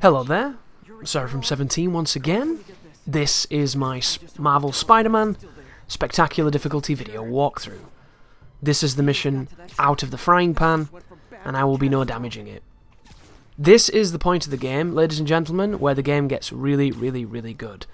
Hello there, Sarah from 17 once again. This is my Marvel Spider-Man Spectacular Difficulty video walkthrough. This is the mission Out of the Frying Pan, and I will be no damaging it. This is the point of the game, ladies and gentlemen, where the game gets really good.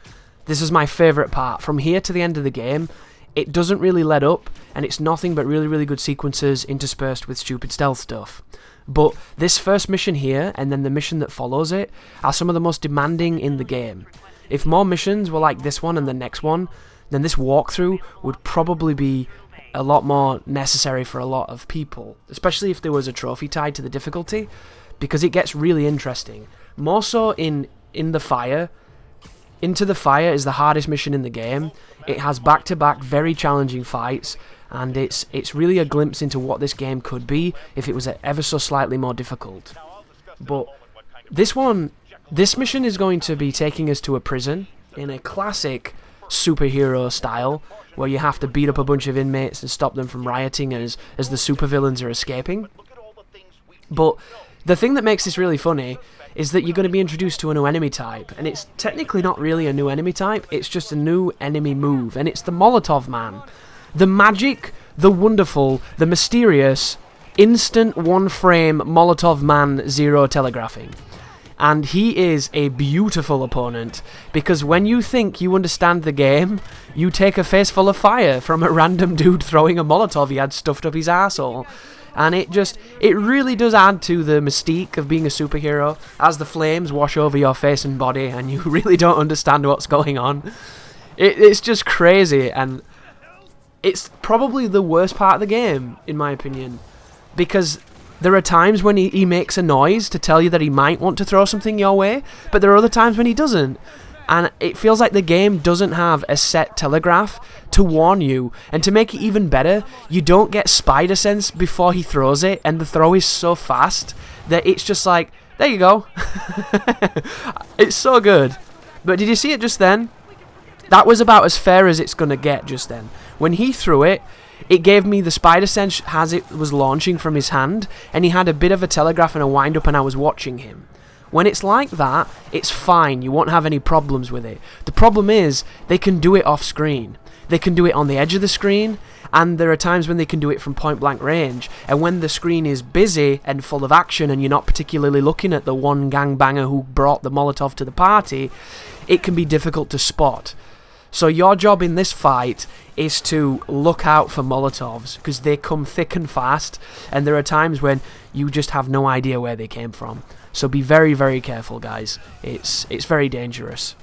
This is my favourite part. From here to the end of the game, it doesn't really let up, and it's nothing but really good sequences interspersed with stupid stealth stuff. But this first mission here, and then the mission that follows it, are some of the most demanding in the game. If more missions were like this one and the next one, then this walkthrough would probably be a lot more necessary for a lot of people, especially if there was a trophy tied to the difficulty, because it gets really interesting. More so in the fire. Into the Fire is the hardest mission in the game. It has back-to-back very challenging fights, and it's really a glimpse into what this game could be if it was ever so slightly more difficult. But this mission is going to be taking us to a prison in a classic superhero style, where you have to beat up a bunch of inmates and stop them from rioting as the supervillains are escaping. But the thing that makes this really funny is that you're going to be introduced to a new enemy type, and it's technically not really a new enemy type, it's just a new enemy move, and it's the Molotov Man. The magic, the wonderful, the mysterious, instant one-frame Molotov Man zero telegraphing. And he is a beautiful opponent, because when you think you understand the game, you take a face full of fire from a random dude throwing a Molotov he had stuffed up his arsehole. And it really does add to the mystique of being a superhero, as the flames wash over your face and body and you really don't understand what's going on. It's just crazy, and it's probably the worst part of the game, in my opinion, because there are times when he makes a noise to tell you that he might want to throw something your way, but there are other times when he doesn't. And it feels like the game doesn't have a set telegraph to warn you. And to make it even better, you don't get spider sense before he throws it, and the throw is so fast that it's just like, there you go. It's so good. But did you see it just then? That was about as fair as it's going to get just then. When he threw it, it gave me the spider sense as it was launching from his hand, and he had a bit of a telegraph and a wind up, and I was watching him. When it's like that, it's fine, you won't have any problems with it. The problem is, they can do it off screen. They can do it on the edge of the screen, and there are times when they can do it from point blank range, and when the screen is busy and full of action and you're not particularly looking at the one gangbanger who brought the Molotov to the party, it can be difficult to spot. So your job in this fight is to look out for Molotovs, because they come thick and fast, and there are times when you just have no idea where they came from. So be very careful, guys. It's very dangerous.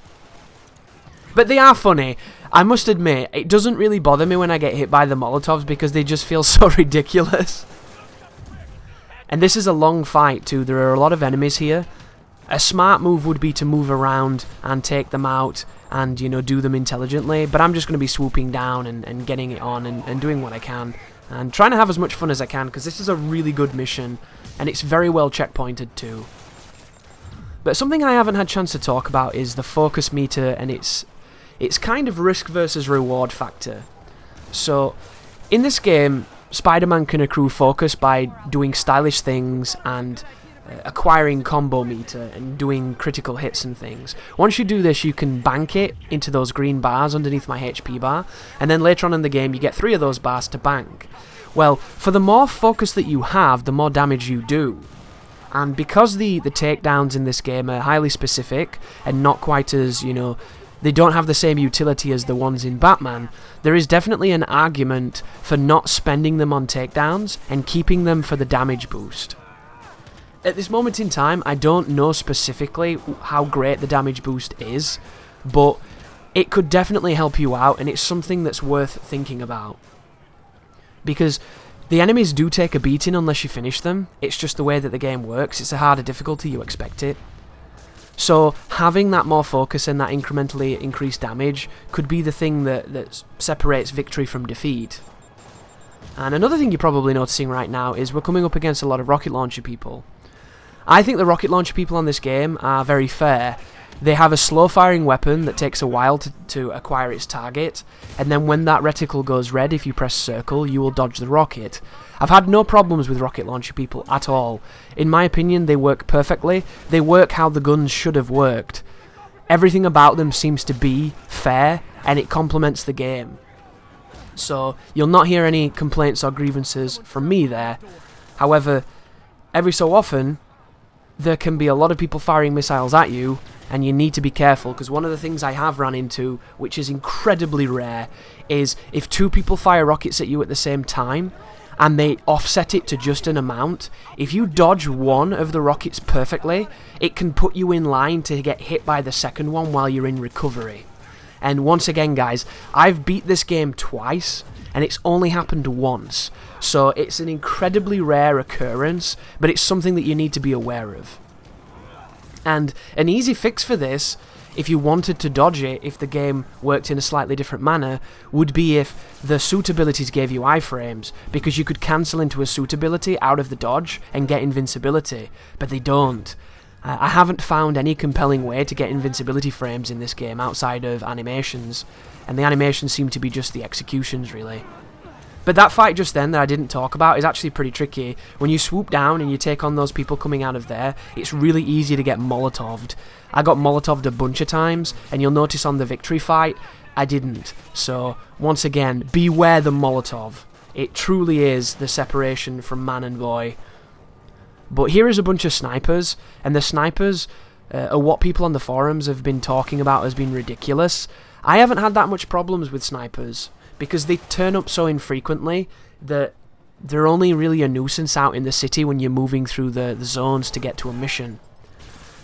But they are funny. I must admit, it doesn't really bother me when I get hit by the Molotovs, because they just feel so ridiculous. And this is a long fight too. There are a lot of enemies here. A smart move would be to move around and take them out and, you know, do them intelligently. But I'm just going to be swooping down and getting it on and doing what I can. And trying to have as much fun as I can, because this is a really good mission. And it's very well checkpointed too. But something I haven't had a chance to talk about is the focus meter and its kind of risk versus reward factor. So, in this game, Spider-Man can accrue focus by doing stylish things and acquiring combo meter and doing critical hits and things. Once you do this, you can bank it into those green bars underneath my HP bar, and then later on in the game you get 3 of those bars to bank. Well, for the more focus that you have, the more damage you do. And because the takedowns in this game are highly specific and not quite as, you know, they don't have the same utility as the ones in Batman, there is definitely an argument for not spending them on takedowns and keeping them for the damage boost. At this moment in time, I don't know specifically how great the damage boost is, but it could definitely help you out, and it's something that's worth thinking about. Because the enemies do take a beating unless you finish them. It's just the way that the game works. It's a harder difficulty, you expect it. So having that more focus and that incrementally increased damage could be the thing that separates victory from defeat. And another thing you're probably noticing right now is we're coming up against a lot of rocket launcher people. I think the rocket launcher people on this game are very fair. They have a slow-firing weapon that takes a while to acquire its target, and then when that reticle goes red, if you press circle, you will dodge the rocket. I've had no problems with rocket launcher people at all. In my opinion, they work perfectly. They work how the guns should have worked. Everything about them seems to be fair, and it complements the game. So, you'll not hear any complaints or grievances from me there. However, every so often, there can be a lot of people firing missiles at you, and you need to be careful, because one of the things I have run into, which is incredibly rare, is if two people fire rockets at you at the same time, and they offset it to just an amount, if you dodge one of the rockets perfectly, it can put you in line to get hit by the second one while you're in recovery. And once again, guys, I've beat this game twice, and it's only happened once. So it's an incredibly rare occurrence, but it's something that you need to be aware of. And an easy fix for this, if you wanted to dodge it, if the game worked in a slightly different manner, would be if the suit abilities gave you iframes, because you could cancel into a suit ability out of the dodge and get invincibility, but they don't. I haven't found any compelling way to get invincibility frames in this game outside of animations, and the animations seem to be just the executions, really. But that fight just then that I didn't talk about is actually pretty tricky. When you swoop down and you take on those people coming out of there, it's really easy to get Molotoved. I got Molotoved a bunch of times, and you'll notice on the victory fight, I didn't. So, once again, beware the Molotov. It truly is the separation from man and boy. But here is a bunch of snipers, and the snipers are what people on the forums have been talking about as being ridiculous. I haven't had that much problems with snipers, because they turn up so infrequently that they're only really a nuisance out in the city when you're moving through the zones to get to a mission.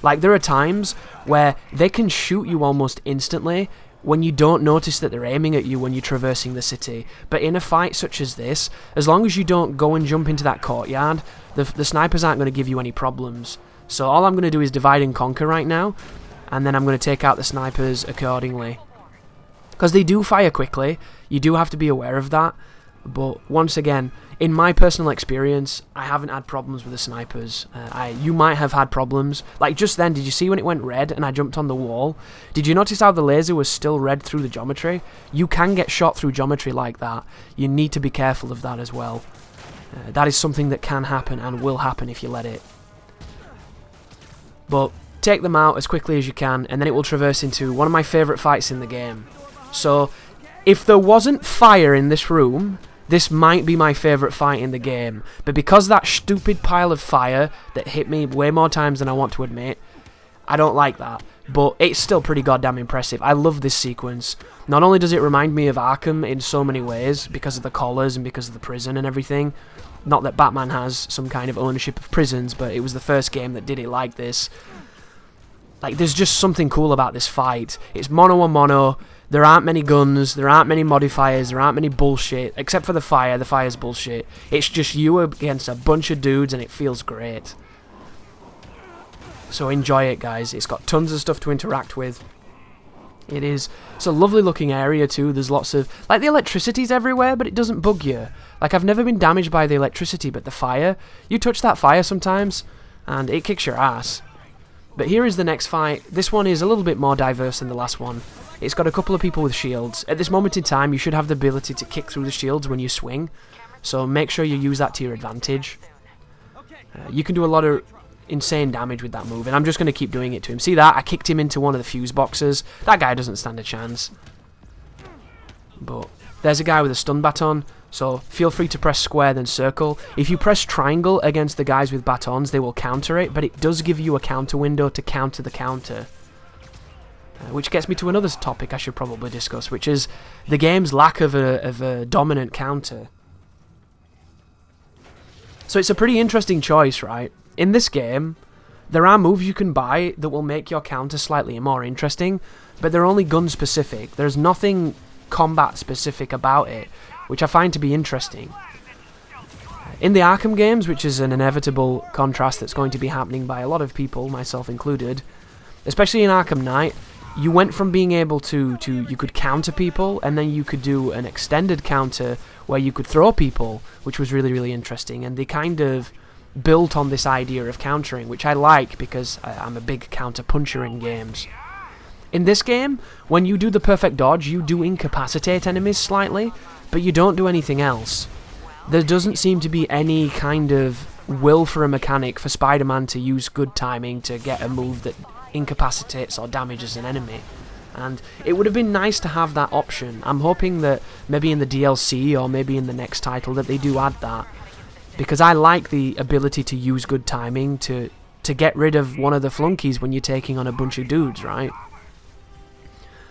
Like, there are times where they can shoot you almost instantly when you don't notice that they're aiming at you when you're traversing the city. But in a fight such as this, as long as you don't go and jump into that courtyard, the snipers aren't going to give you any problems. So all I'm going to do is divide and conquer right now, and then I'm going to take out the snipers accordingly. Because they do fire quickly, you do have to be aware of that, but once again, in my personal experience, I haven't had problems with the snipers. You might have had problems. Like just then, did you see when it went red and I jumped on the wall? Did you notice how the laser was still red through the geometry? You can get shot through geometry like that. You need to be careful of that as well. That is something that can happen and will happen if you let it. But take them out as quickly as you can, and then it will traverse into one of my favourite fights in the game. So, if there wasn't fire in this room, this might be my favourite fight in the game. But because that stupid pile of fire that hit me way more times than I want to admit, I don't like that. But it's still pretty goddamn impressive. I love this sequence. Not only does it remind me of Arkham in so many ways, because of the collars and because of the prison and everything. Not that Batman has some kind of ownership of prisons, but it was the first game that did it like this. Like, there's just something cool about this fight. It's mono on mono. There aren't many guns, there aren't many modifiers, there aren't many bullshit, except for the fire's bullshit. It's just you against a bunch of dudes, and it feels great. So enjoy it, guys. It's got tons of stuff to interact with. It's a lovely looking area too. There's lots of, like, the electricity's everywhere, but it doesn't bug you. Like, I've never been damaged by the electricity, but the fire, you touch that fire sometimes, and it kicks your ass. But here is the next fight. This one is a little bit more diverse than the last one. It's got a couple of people with shields. At this moment in time, you should have the ability to kick through the shields when you swing, so make sure you use that to your advantage. You can do a lot of insane damage with that move, and I'm just going to keep doing it to him. See that? I kicked him into one of the fuse boxes. That guy doesn't stand a chance. But there's a guy with a stun baton, so feel free to press square then circle. If you press triangle against the guys with batons, they will counter it, but it does give you a counter window to counter the counter. Which gets me to another topic I should probably discuss, which is the game's lack of a dominant counter. So it's a pretty interesting choice, right? In this game, there are moves you can buy that will make your counter slightly more interesting, but they're only gun specific. There's nothing combat specific about it, which I find to be interesting. In the Arkham games, which is an inevitable contrast that's going to be happening by a lot of people, myself included, especially in Arkham Knight, you went from being able to you could counter people, and then you could do an extended counter where you could throw people, which was really, really interesting, and they kind of built on this idea of countering, which I like because I'm a big counter puncher in games. In this game, when you do the perfect dodge, you do incapacitate enemies slightly, but you don't do anything else. There doesn't seem to be any kind of will for a mechanic for Spider-Man to use good timing to get a move that incapacitates or damages an enemy. And it would have been nice to have that option. I'm hoping that maybe in the DLC or maybe in the next title that they do add that. Because I like the ability to use good timing to get rid of one of the flunkies when you're taking on a bunch of dudes, right?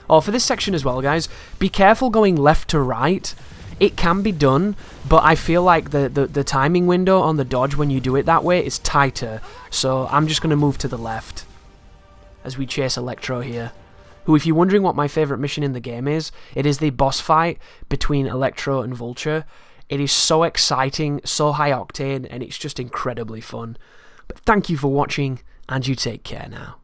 Oh, for this section as well, guys, be careful going left to right. It can be done, but I feel like the timing window on the dodge when you do it that way is tighter. So I'm just going to move to the left as we chase Electro here. Who, if you're wondering what my favourite mission in the game is, it is the boss fight between Electro and Vulture. It is so exciting, so high octane, and it's just incredibly fun. But thank you for watching, and you take care now.